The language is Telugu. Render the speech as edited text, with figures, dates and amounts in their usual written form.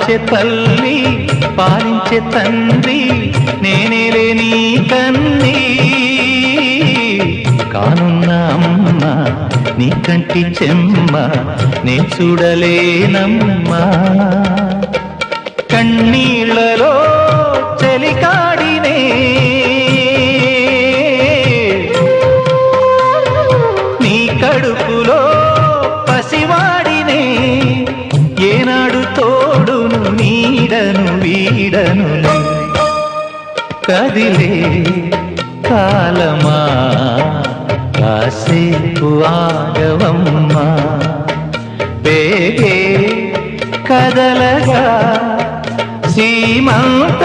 లాలించే తల్లి పాలించే తండ్రి నేనేలే నీ కన్నీ కానున్న అమ్మ నీ కంటి చెమ్మ నే చూడలేనమ్మా కన్నీళ్లలో చెలికాడినే నీ కడుపులో పసివాడినే ఏనాడు తోడును నీడను వీడను కదిలే కాలమా కాసేపు ఆగవమ్మా వేగే కదలగా సీమంత